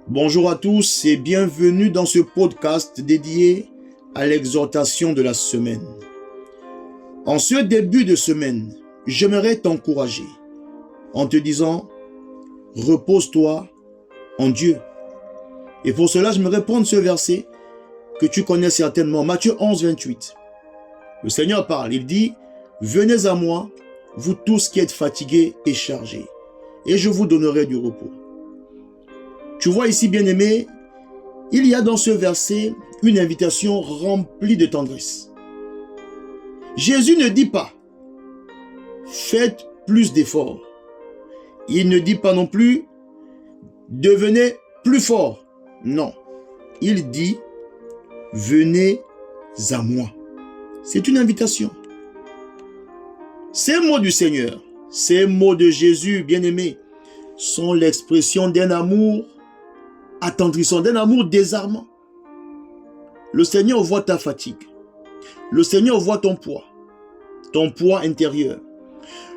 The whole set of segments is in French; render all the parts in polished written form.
Bonjour à tous et bienvenue dans ce podcast dédié à l'exhortation de la semaine. En ce début de semaine, j'aimerais t'encourager en te disant « Repose-toi en Dieu ». Et pour cela, je me prendre ce verset que tu connais certainement, Matthieu 11, 28. Le Seigneur parle, il dit « Venez à moi, vous tous qui êtes fatigués et chargés, et je vous donnerai du repos ». Tu vois ici, bien-aimé, il y a dans ce verset une invitation remplie de tendresse. Jésus ne dit pas « Faites plus d'efforts ». Il ne dit pas non plus « Devenez plus fort ». Non, il dit « Venez à moi ». C'est une invitation. Ces mots du Seigneur, ces mots de Jésus, bien-aimé, sont l'expression d'un amour attendrissant, d'un amour désarmant. Le Seigneur voit ta fatigue. Le Seigneur voit ton poids intérieur.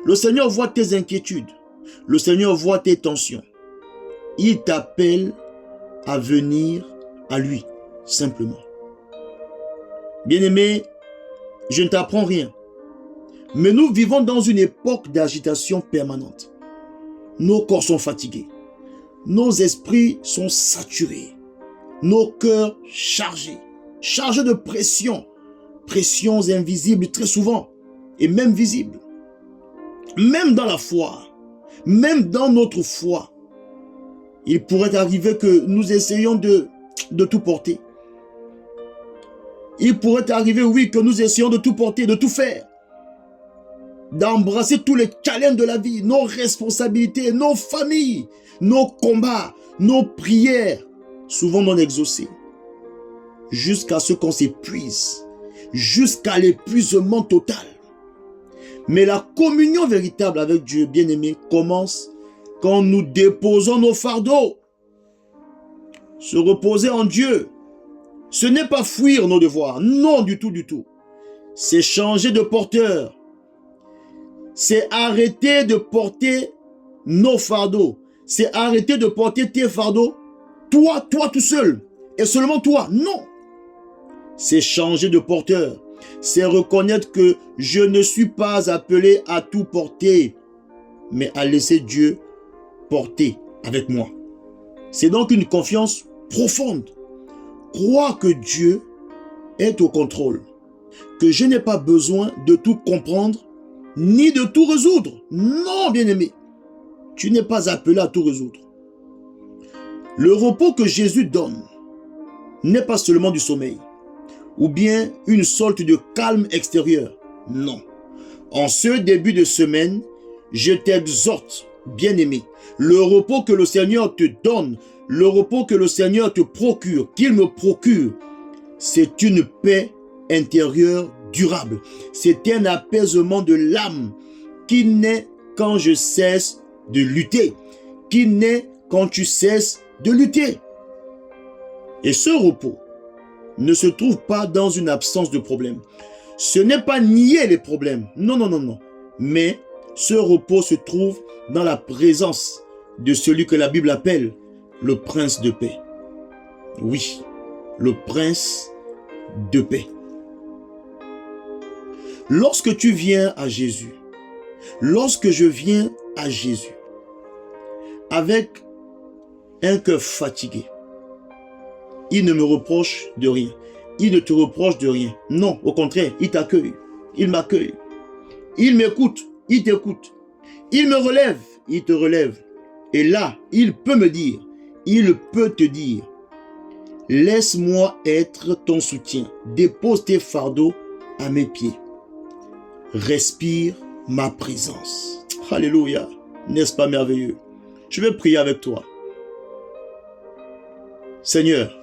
Le Seigneur voit tes inquiétudes. Le Seigneur voit tes tensions. Il t'appelle à venir à lui, simplement. Bien-aimé, je ne t'apprends rien. Mais nous vivons dans une époque d'agitation permanente. Nos corps sont fatigués. Nos esprits sont saturés. Nos cœurs chargés de pressions invisibles très souvent et même visibles. Même dans la foi, même dans notre foi, il pourrait arriver que nous essayions de tout porter. Il pourrait arriver, oui, que nous essayons de tout porter, de tout faire. D'embrasser tous les challenges de la vie, nos responsabilités, nos familles, nos combats, nos prières, souvent non exaucées, jusqu'à ce qu'on s'épuise, jusqu'à l'épuisement total. Mais la communion véritable avec Dieu, bien-aimé, commence quand nous déposons nos fardeaux. Se reposer en Dieu, ce n'est pas fuir nos devoirs, non du tout, du tout. C'est changer de porteur. C'est arrêter de porter nos fardeaux. C'est arrêter de porter tes fardeaux. Toi tout seul. Et seulement toi. Non. C'est changer de porteur. C'est reconnaître que je ne suis pas appelé à tout porter, mais à laisser Dieu porter avec moi. C'est donc une confiance profonde. Croire que Dieu est au contrôle. Que je n'ai pas besoin de tout comprendre ni de tout résoudre. Non, bien-aimé. Tu n'es pas appelé à tout résoudre. Le repos que Jésus donne n'est pas seulement du sommeil ou bien une sorte de calme extérieur. Non. En ce début de semaine, je t'exhorte, bien-aimé, le repos que le Seigneur te donne, le repos que le Seigneur te procure, qu'il me procure, c'est une paix intérieure durable. C'est un apaisement de l'âme qui naît quand je cesse de lutter, qui naît quand tu cesses de lutter. Et ce repos ne se trouve pas dans une absence de problème. Ce n'est pas nier les problèmes, non, non, non, non. Mais ce repos se trouve dans la présence de celui que la Bible appelle le prince de paix. Oui, le prince de paix. Lorsque tu viens à Jésus, lorsque je viens à Jésus, avec un cœur fatigué, il ne me reproche de rien. Il ne te reproche de rien. Non, au contraire, il t'accueille. Il m'accueille. Il m'écoute. Il t'écoute. Il me relève. Il te relève. Et là, il peut me dire, il peut te dire, laisse-moi être ton soutien. Dépose tes fardeaux à mes pieds. Respire ma présence. Alléluia. N'est-ce pas merveilleux? Je vais prier avec toi. Seigneur,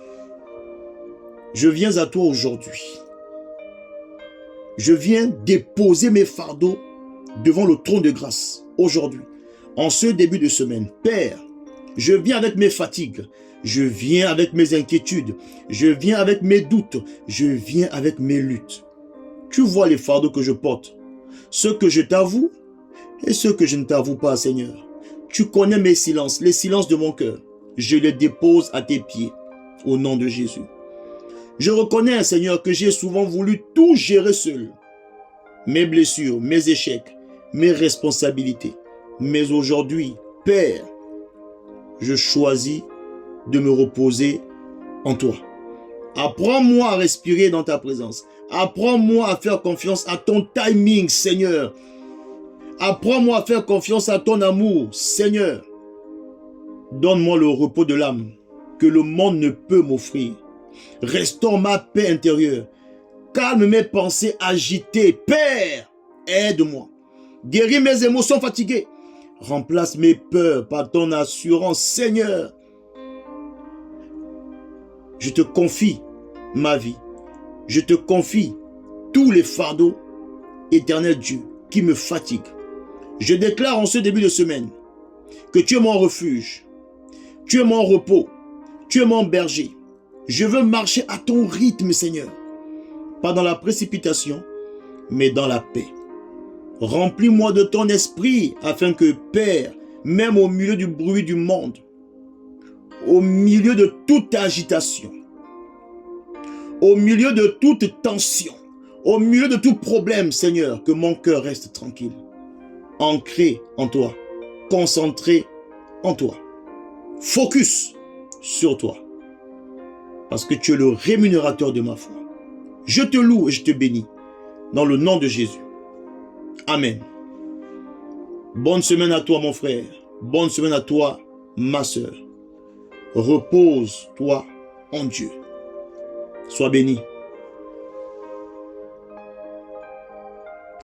je viens à toi aujourd'hui. Je viens déposer mes fardeaux devant le trône de grâce aujourd'hui, en ce début de semaine. Père, je viens avec mes fatigues, je viens avec mes inquiétudes, je viens avec mes doutes, je viens avec mes luttes. Tu vois les fardeaux que je porte, ceux que je t'avoue et ceux que je ne t'avoue pas, Seigneur. Tu connais mes silences, les silences de mon cœur. je les dépose à tes pieds, au nom de Jésus. Je reconnais, Seigneur, que j'ai souvent voulu tout gérer seul. Mes blessures, mes échecs, mes responsabilités. Mais aujourd'hui, Père, je choisis de me reposer en toi. Apprends-moi à respirer dans ta présence. Apprends-moi à faire confiance à ton timing, Seigneur. Apprends-moi à faire confiance à ton amour, Seigneur. Donne-moi le repos de l'âme que le monde ne peut m'offrir. Restaure ma paix intérieure. Calme mes pensées agitées. Père, aide-moi. Guéris mes émotions fatiguées. Remplace mes peurs par ton assurance, Seigneur. Je te confie ma vie. Je te confie tous les fardeaux, éternel Dieu, qui me fatiguent. Je déclare en ce début de semaine que tu es mon refuge. Tu es mon repos. Tu es mon berger. Je veux marcher à ton rythme, Seigneur. Pas dans la précipitation, mais dans la paix. Remplis-moi de ton esprit afin que, Père, même au milieu du bruit du monde, au milieu de toute agitation, au milieu de toute tension, au milieu de tout problème, Seigneur, que mon cœur reste tranquille, ancré en toi, concentré en toi, focus sur toi, parce que tu es le rémunérateur de ma foi. Je te loue et je te bénis, dans le nom de Jésus. Amen. Bonne semaine à toi, mon frère. Bonne semaine à toi, ma sœur. Repose-toi en Dieu. Sois béni.